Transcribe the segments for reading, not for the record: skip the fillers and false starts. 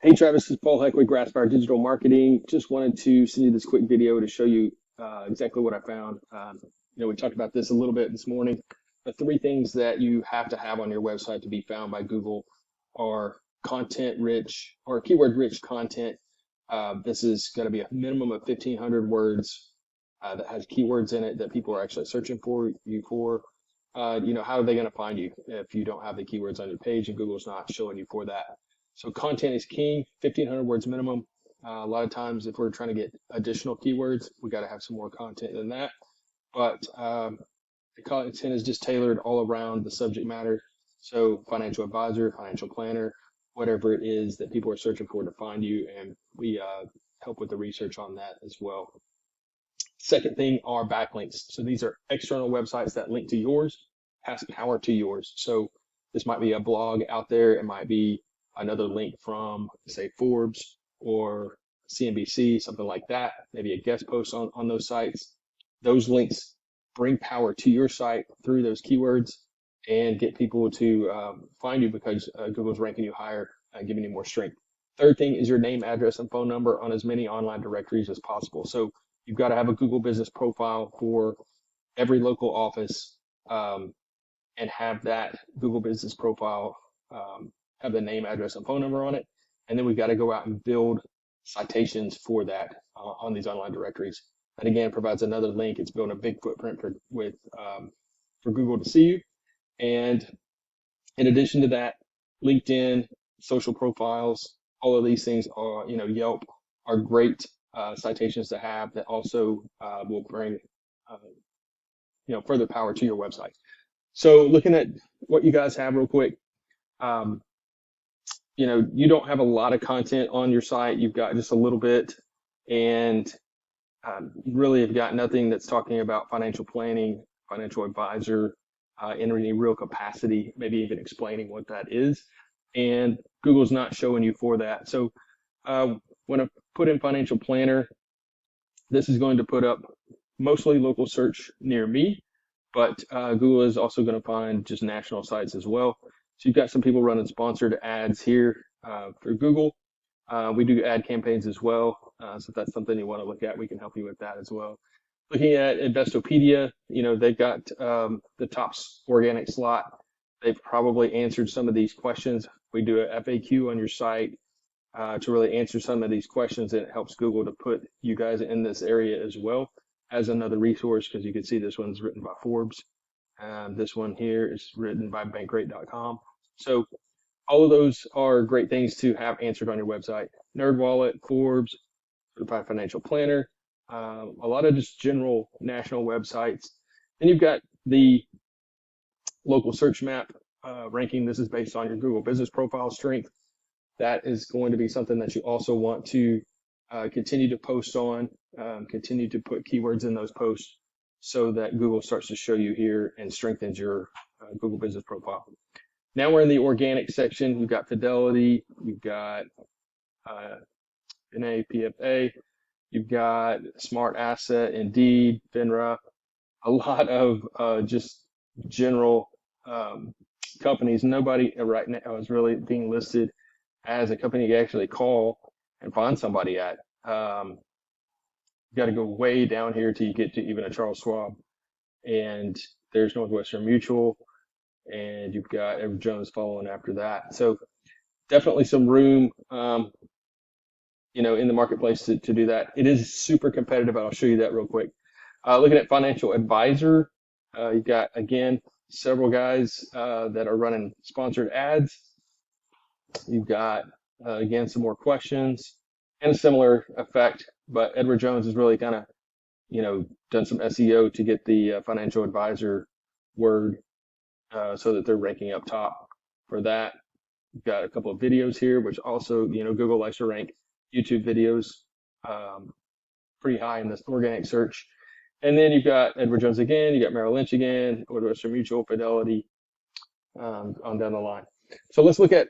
Hey Travis, this is Paul Heck with Grassfire Digital Marketing. Just wanted to send you this quick video to show you exactly what I found. We talked about this a little bit this morning. The three things that you have to have on your website to be found by Google are content-rich or keyword-rich content. This is going to be a minimum of 1,500 words that has keywords in it that people are actually searching for you for. How are they going to find you if you don't have the keywords on your page and Google's not showing you for that? So content is king, 1,500 words minimum. A lot of times if we're trying to get additional keywords, we got to have some more content than that. But the content is just tailored all around the subject matter. So financial advisor, financial planner, whatever it is that people are searching for to find you. And we help with the research on that as well. Second thing are backlinks. So these are external websites that link to yours, has power to yours. So this might be a blog out there. It might be another link from, say, Forbes or CNBC, something like that, maybe a guest post on those sites. Those links bring power to your site through those keywords and get people to find you because Google's ranking you higher, giving you more strength. Third thing is your name, address, and phone number on as many online directories as possible. So you've got to have a Google business profile for every local office and have that Google business profile have the name, address, and phone number on it. And then we've got to go out and build citations for that on these online directories. That again provides another link. It's building a big footprint for Google to see you. And in addition to that, LinkedIn, social profiles, all of these things are, Yelp are great citations to have that also will bring, further power to your website. So looking at what you guys have real quick, you don't have a lot of content on your site. You've got just a little bit, and you really have got nothing that's talking about financial planning, financial advisor in any real capacity, maybe even explaining what that is. And Google's not showing you for that. So when I put in financial planner, this is going to put up mostly local search near me, but Google is also going to find just national sites as well. So you've got some people running sponsored ads here for Google. We do ad campaigns as well. So if that's something you want to look at, we can help you with that as well. Looking at Investopedia, they've got the top organic slot. They've probably answered some of these questions. We do a FAQ on your site to really answer some of these questions, and it helps Google to put you guys in this area as well as another resource, because you can see this one's written by Forbes. This one here is written by bankrate.com. So all of those are great things to have answered on your website. NerdWallet, Forbes, Certified Financial Planner, a lot of just general national websites. Then you've got the local search map ranking. This is based on your Google business profile strength. That is going to be something that you also want to continue to post on, continue to put keywords in those posts so that Google starts to show you here and strengthens your Google business profile. Now we're in the organic section. You've got Fidelity, you've got NA, PFA, you've got Smart Asset, Indeed, FINRA, a lot of just general companies. Nobody right now is really being listed as a company you actually call and find somebody at. You got to go way down here till you get to even a Charles Schwab, and there's Northwestern Mutual, and you've got Edward Jones following after that. So definitely some room, in the marketplace to do that. It is super competitive. I'll show you that real quick. Looking at financial advisor, you've got, again, several guys that are running sponsored ads. You've got, again, some more questions and a similar effect, but Edward Jones has really kind of, done some SEO to get the financial advisor word so that they're ranking up top for that. You've got a couple of videos here, which also, Google likes to rank YouTube videos pretty high in this organic search. And then you've got Edward Jones again, you got Merrill Lynch again, Northwestern Mutual, Fidelity, on down the line. So let's look at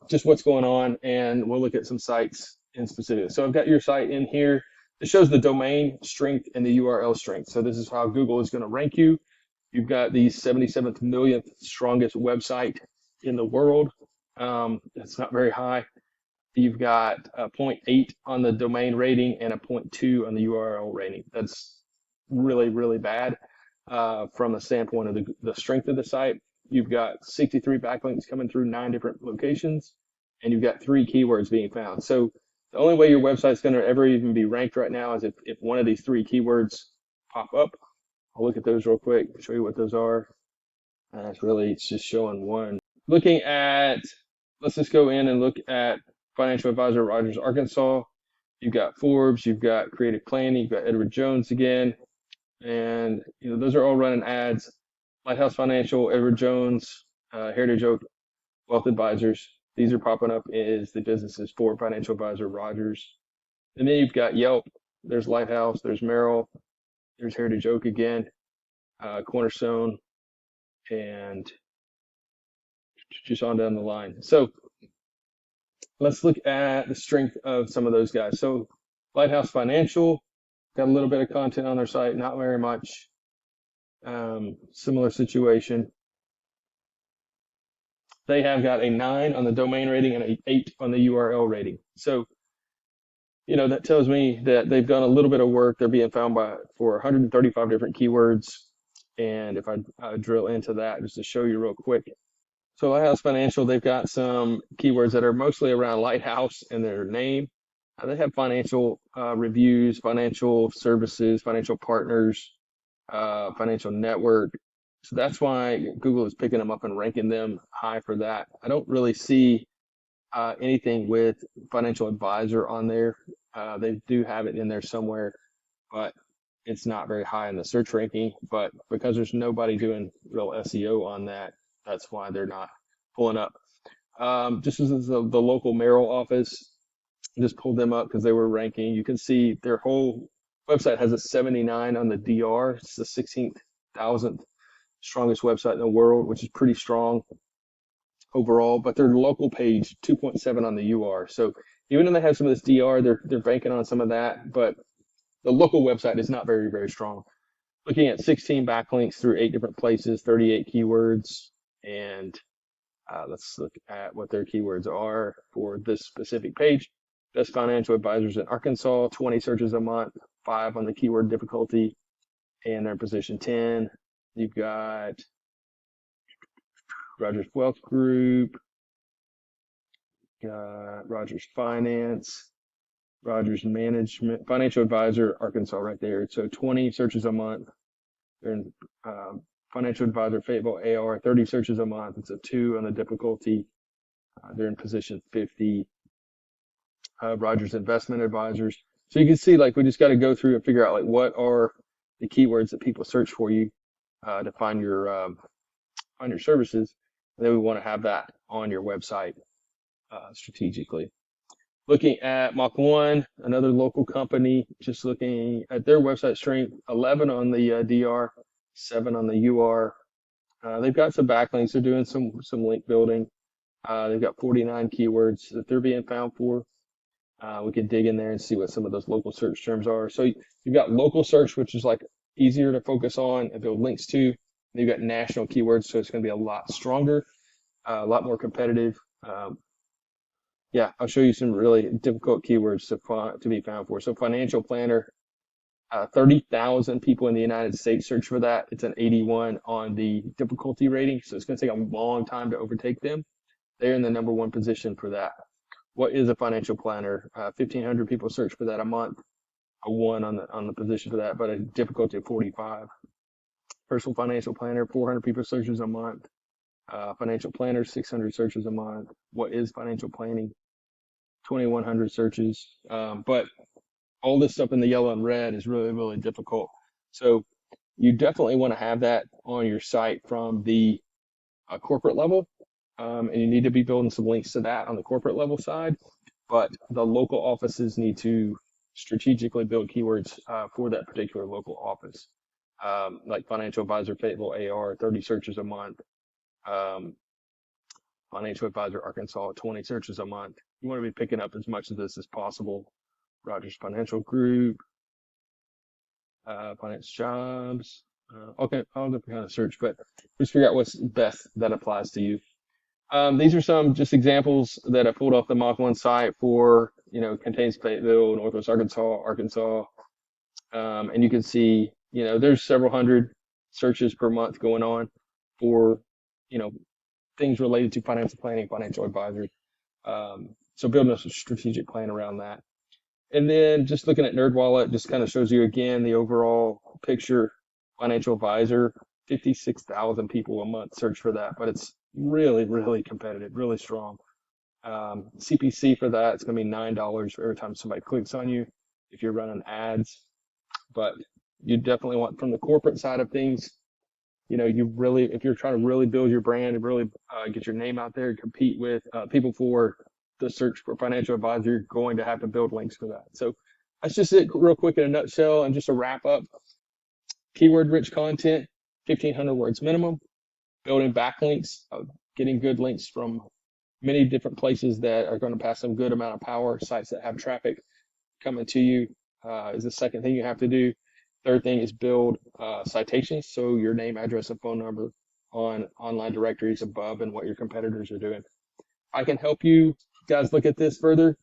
just what's going on, and we'll look at some sites in specific. So I've got your site in here. It shows the domain strength and the URL strength. So this is how Google is going to rank you. You've got the 77th millionth strongest website in the world. It's not very high. You've got a 0.8 on the domain rating and a 0.2 on the URL rating. That's really, really bad from the standpoint of the strength of the site. You've got 63 backlinks coming through 9 different locations, and you've got 3 keywords being found. So the only way your website's going to ever even be ranked right now is if one of these 3 keywords pop up. I'll look at those real quick, show you what those are. It's just showing one. Looking at, let's just go in and look at Financial Advisor Rogers, Arkansas. You've got Forbes, you've got Creative Planning, you've got Edward Jones again. And those are all running ads. Lighthouse Financial, Edward Jones, Heritage Oak, Wealth Advisors. These are popping up as the businesses for Financial Advisor Rogers. And then you've got Yelp. There's Lighthouse. There's Merrill. There's Heritage Oak again, Cornerstone, and just on down the line. So let's look at the strength of some of those guys. So Lighthouse Financial got a little bit of content on their site, not very much. Similar situation. They have got a 9 on the domain rating and an 8 on the URL rating. So, that tells me that they've done a little bit of work. They're being found for 135 different keywords. And if I drill into that, just to show you real quick. So Lighthouse Financial, they've got some keywords that are mostly around Lighthouse and their name. They have financial reviews, financial services, financial partners, financial network. So that's why Google is picking them up and ranking them high for that. I don't really see anything with financial advisor on there. They do have it in there somewhere, but it's not very high in the search ranking. But because there's nobody doing real SEO on that, that's why they're not pulling up. Just as the local Merrill office, just pulled them up because they were ranking. You can see their whole website has a 79 on the DR. It's the 16,000th strongest website in the world, which is pretty strong overall. But their local page, 2.7 on the UR. So even though they have some of this DR, they're banking on some of that. But the local website is not very, very strong. Looking at 16 backlinks through 8 different places, 38 keywords, and let's look at what their keywords are for this specific page. Best financial advisors in Arkansas, 20 searches a month, 5 on the keyword difficulty, and they're in position 10. You've got Rogers Wealth Group, Rogers Finance, Rogers Management, Financial Advisor, Arkansas right there. So 20 searches a month. They're in Financial Advisor, Fayetteville AR, 30 searches a month. It's a 2 on the difficulty. They're in position 50. Rogers Investment Advisors. So you can see, we just got to go through and figure out, what are the keywords that people search for you to find your services. And then we want to have that on your website strategically. Looking at Mach 1, another local company, just looking at their website strength, 11 on the DR, 7 on the UR. They've got some backlinks. They're doing some link building. They've got 49 keywords that they're being found for. We can dig in there and see what some of those local search terms are. So you've got local search, which is easier to focus on and build links to. You've got national keywords, so it's going to be a lot stronger, a lot more competitive. I'll show you some really difficult keywords to be found for. So financial planner, 30,000 people in the United States search for that. It's an 81 on the difficulty rating, so it's going to take a long time to overtake them. They're in the number 1 position for that. What is a financial planner? 1,500 people search for that a month. A 1 on the position for that, but a difficulty of 45. Personal financial planner, 400 people searches a month. Financial planner, 600 searches a month. What is financial planning? 2,100 searches. But all this stuff in the yellow and red is really, really difficult. So you definitely want to have that on your site from the corporate level. And you need to be building some links to that on the corporate level side. But the local offices need to strategically build keywords for that particular local office. Like Financial Advisor, Fayetteville AR, 30 searches a month. Financial Advisor, Arkansas, 20 searches a month. You want to be picking up as much of this as possible. Rogers Financial Group, Finance Jobs. Okay, I'll look kind of search, but just figure out what's best that applies to you. These are some just examples that I pulled off the Mach 1 site for, contains Fayetteville, Northwest Arkansas. And you can see, there's several hundred searches per month going on for, you know, things related to financial planning, financial advisory. So building a strategic plan around that. And then just looking at NerdWallet just kind of shows you again the overall picture. Financial advisor, 56,000 people a month search for that, but it's really, really competitive, really strong. CPC for that, it's going to be $9 for every time somebody clicks on you if you're running ads. But you definitely want, from the corporate side of things, if you're trying to really build your brand and really get your name out there and compete with people for the search for financial advisor, you're going to have to build links for that. So that's just it real quick in a nutshell. And just a wrap up, keyword rich content, 1,500 words minimum, building backlinks, getting good links from many different places that are going to pass some good amount of power. Sites that have traffic coming to you is the second thing you have to do. Third thing is build citations, so your name, address, and phone number on online directories above and what your competitors are doing. I can help you guys look at this further.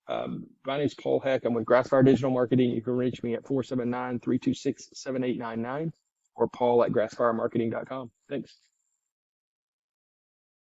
My name is Paul Heck. I'm with Grassfire Digital Marketing. You can reach me at 479-326-7899 or paul@grassfiremarketing.com. Thanks.